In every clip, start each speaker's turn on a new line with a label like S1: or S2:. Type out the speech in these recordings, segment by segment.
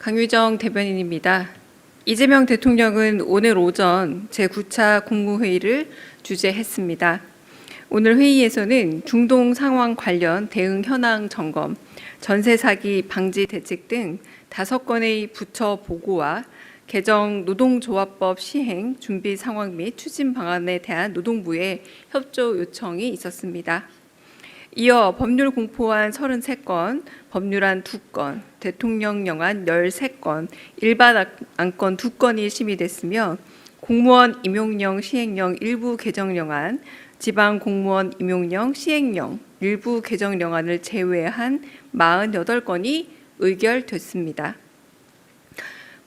S1: 강유정 대변인입니다. 이재명 대통령은 오늘 오전 제9차 국무회의를 주재했습니다. 오늘 회의에서는 중동 상황 관련 대응 현황 점검, 전세 사기 방지 대책 등 5건의 부처 보고와 개정 노동조합법 시행 준비 상황 및 추진 방안에 대한 노동부의 협조 요청이 있었습니다. 이어 법률 공포안 33건, 법률안 2건, 대통령령안 13건, 일반 안건 2건이 심의됐으며 공무원 임용령 시행령 일부 개정령안, 지방공무원 임용령 시행령 일부 개정령안을 제외한 48건이 의결됐습니다.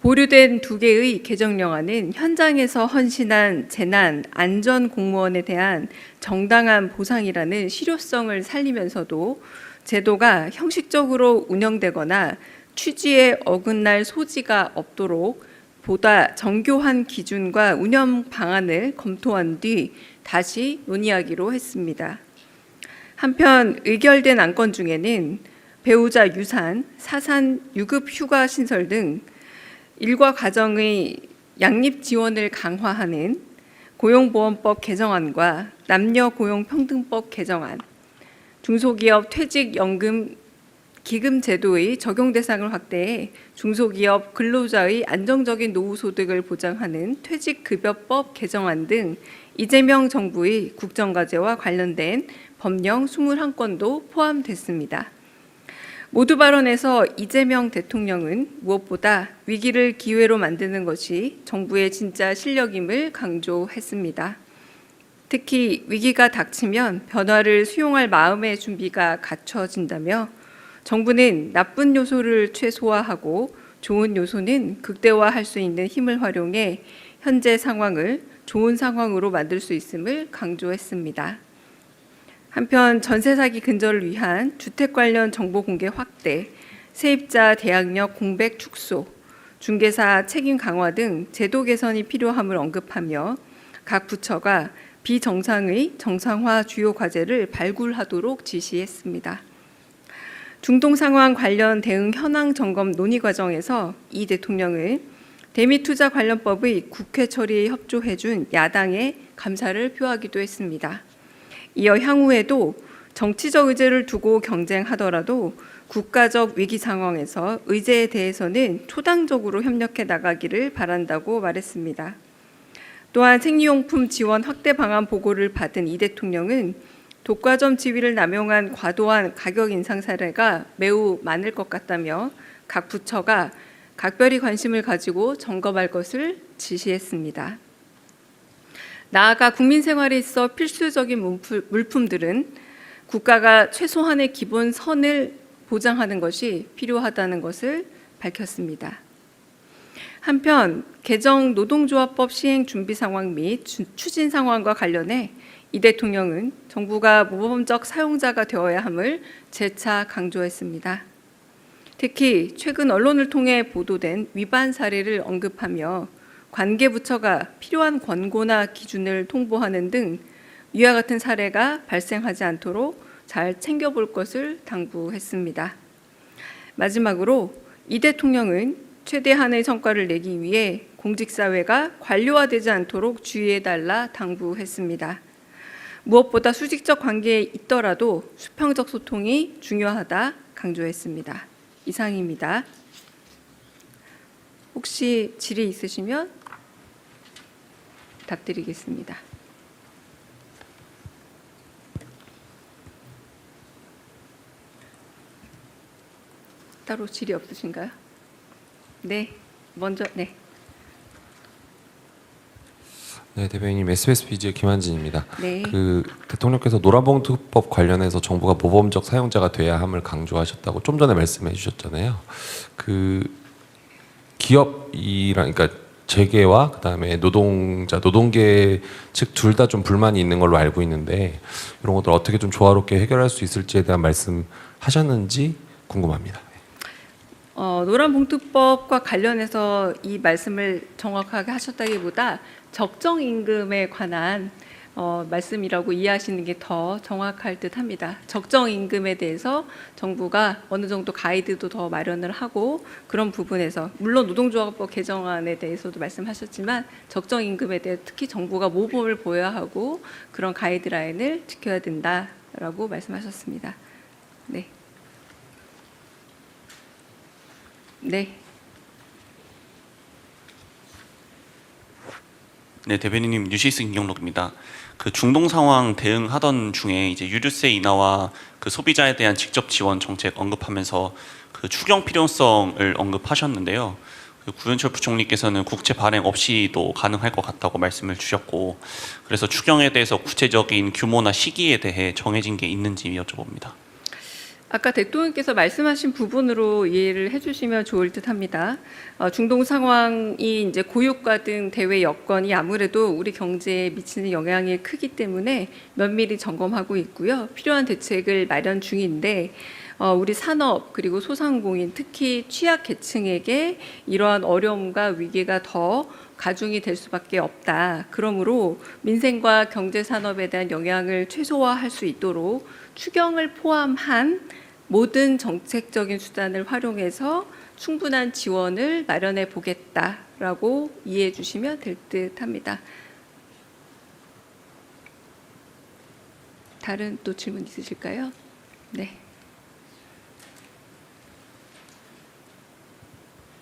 S1: 보류된 2개의 개정령안은 현장에서 헌신한 재난, 안전 공무원에 대한 정당한 보상이라는 실효성을 살리면서도 제도가 형식적으로 운영되거나 취지에 어긋날 소지가 없도록 보다 정교한 기준과 운영 방안을 검토한 뒤 다시 논의하기로 했습니다. 한편 의결된 안건 중에는 배우자 유산, 사산, 유급 휴가 신설 등 일과 가정의 양립 지원을 강화하는 고용보험법 개정안과 남녀고용평등법 개정안, 중소기업 퇴직연금 기금 제도의 적용 대상을 확대해 중소기업 근로자의 안정적인 노후소득을 보장하는 퇴직급여법 개정안 등 이재명 정부의 국정과제와 관련된 법령 21건도 포함됐습니다. 모두 발언에서 이재명 대통령은 무엇보다 위기를 기회로 만드는 것이 정부의 진짜 실력임을 강조했습니다. 특히 위기가 닥치면 변화를 수용할 마음의 준비가 갖춰진다며 정부는 나쁜 요소를 최소화하고 좋은 요소는 극대화할 수 있는 힘을 활용해 현재 상황을 좋은 상황으로 만들 수 있음을 강조했습니다. 한편 전세 사기 근절을 위한 주택 관련 정보 공개 확대, 세입자 대항력 공백 축소, 중개사 책임 강화 등 제도 개선이 필요함을 언급하며 각 부처가 비정상의 정상화 주요 과제를 발굴하도록 지시했습니다. 중동 상황 관련 대응 현황 점검 논의 과정에서 이 대통령은 대미투자 관련법의 국회 처리에 협조해 준 야당에 감사를 표하기도 했습니다. 이어 향후에도 정치적 의제를 두고 경쟁하더라도 국가적 위기 상황에서 의제에 대해서는 초당적으로 협력해 나가기를 바란다고 말했습니다. 또한 생리용품 지원 확대 방안 보고를 받은 이 대통령은 독과점 지위를 남용한 과도한 가격 인상 사례가 매우 많을 것 같다며 각 부처가 각별히 관심을 가지고 점검할 것을 지시했습니다. 나아가 국민 생활에 있어 필수적인 물품들은 국가가 최소한의 기본 선을 보장하는 것이 필요하다는 것을 밝혔습니다. 한편 개정 노동조합법 시행 준비 상황 및 추진 상황과 관련해 이 대통령은 정부가 모범적 사용자가 되어야 함을 재차 강조했습니다. 특히 최근 언론을 통해 보도된 위반 사례를 언급하며 관계 부처가 필요한 권고나 기준을 통보하는 등 이와 같은 사례가 발생하지 않도록 잘 챙겨볼 것을 당부했습니다. 마지막으로 이 대통령은 최대한의 성과를 내기 위해 공직사회가 관료화되지 않도록 주의해달라 당부했습니다. 무엇보다 수직적 관계에 있더라도 수평적 소통이 중요하다 강조했습니다. 이상입니다. 혹시 질의 있으시면 답드리겠습니다. 따로 질의 없으신가요? 네, 먼저 네.
S2: 네, 대변인님 SBS 비즈의 김한진입니다.
S1: 네.
S2: 대통령께서 노란봉투법 관련해서 정부가 모범적 사용자가 돼야 함을 강조하셨다고 좀 전에 말씀해 주셨잖아요. 기업이랑 그러니까 재계와 그다음에 노동자, 노동계 측 둘 다 좀 불만이 있는 걸로 알고 있는데 이런 것들 어떻게 좀 조화롭게 해결할 수 있을지에 대한 말씀하셨는지 궁금합니다.
S1: 노란봉투법과 관련해서 이 말씀을 정확하게 하셨다기보다 적정 임금에 관한 말씀이라고 이해하시는 게 더 정확할 듯합니다. 적정 임금에 대해서 정부가 어느 정도 가이드도 더 마련을 하고 그런 부분에서 물론 노동조합법 개정안에 대해서도 말씀하셨지만 적정 임금에 대해 특히 정부가 모범을 보여야 하고 그런 가이드라인을 지켜야 된다라고 말씀하셨습니다. 네. 네.
S3: 네, 대변인님 뉴시스 김경록입니다. 그 중동 상황 대응하던 중에 이제 유류세 인하와 그 소비자에 대한 직접 지원 정책 언급하면서 그 추경 필요성을 언급하셨는데요. 그 구현철 부총리께서는 국채 발행 없이도 가능할 것 같다고 말씀을 주셨고, 그래서 추경에 대해서 구체적인 규모나 시기에 대해 정해진 게 있는지 여쭤봅니다.
S1: 아까 대통령께서 말씀하신 부분으로 이해를 해주시면 좋을 듯합니다. 중동 상황이 이제 고유가 등 대외 여건이 아무래도 우리 경제에 미치는 영향이 크기 때문에 면밀히 점검하고 있고요. 필요한 대책을 마련 중인데 우리 산업 그리고 소상공인 특히 취약 계층에게 이러한 어려움과 위기가 더 가중이 될 수밖에 없다. 그러므로 민생과 경제 산업에 대한 영향을 최소화할 수 있도록 추경을 포함한 모든 정책적인 수단을 활용해서 충분한 지원을 마련해 보겠다라고 이해해 주시면 될 듯합니다. 다른 또 질문 있으실까요? 네.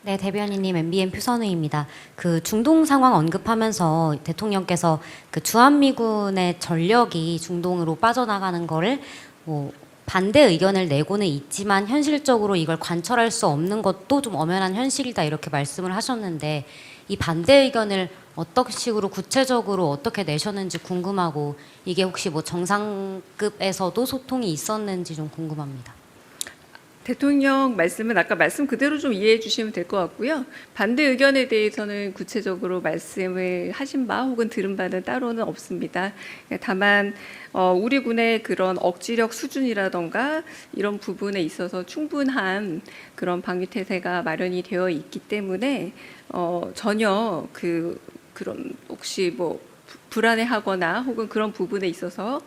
S4: 네, 대변인님 MBN 표선우입니다. 그 중동 상황 언급하면서 대통령께서 그 주한미군의 전력이 중동으로 빠져나가는 거를 뭐 반대 의견을 내고는 있지만 현실적으로 이걸 관철할 수 없는 것도 좀 엄연한 현실이다 이렇게 말씀을 하셨는데 이 반대 의견을 어떤 식으로 구체적으로 어떻게 내셨는지 궁금하고 이게 혹시 뭐 정상급에서도 소통이 있었는지 좀 궁금합니다.
S1: 대통령 말씀은 아까 말씀 그대로 좀 이해해 주시면 될 것 같고요. 반대 의견에 대해서는 구체적으로 말씀을 하신 바 혹은 들은 바는 따로는 없습니다. 다만 우리 군의 그런 억지력 수준이라던가 이런 부분에 있어서 충분한 그런 방위 태세가 마련이 되어 있기 때문에 전혀 그런 혹시 뭐 불안해하거나 혹은 그런 부분에 있어서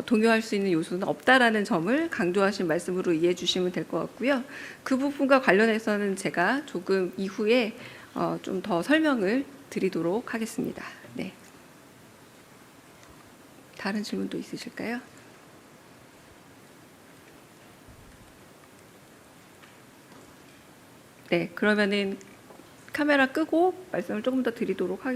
S1: 동요할 수 있는 요소는 없다라는 점을 강조하신 말씀으로 이해해 주시면 될 것 같고요. 그 부분과 관련해서는 제가 조금 이후에 좀 더 설명을 드리도록 하겠습니다. 네. 다른 질문도 있으실까요? 네, 그러면은 카메라 끄고 말씀을 조금 더 드리도록 하겠습니다.